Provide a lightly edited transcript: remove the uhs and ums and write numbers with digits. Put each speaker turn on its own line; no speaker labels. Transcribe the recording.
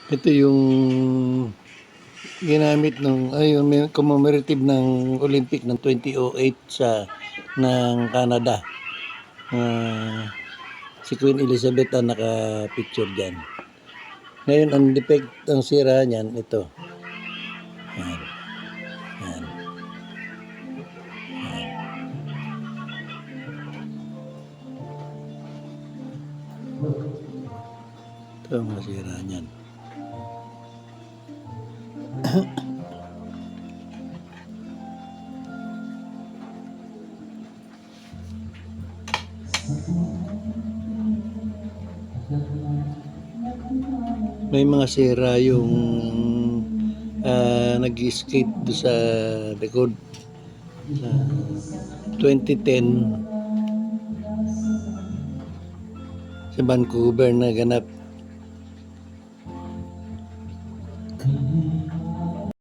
Ito yung ginamit yung commemorative ng Olympic ng 2008 ng Canada. Si Queen Elizabeth ang naka-picture diyan. Ngayon ang defect, ang sira niyan ito. Yan. Yan. Yan. Ito ang masira niyan. May mga sira yung nag-skate do sa likod. 2010 sa Vancouver na ganap.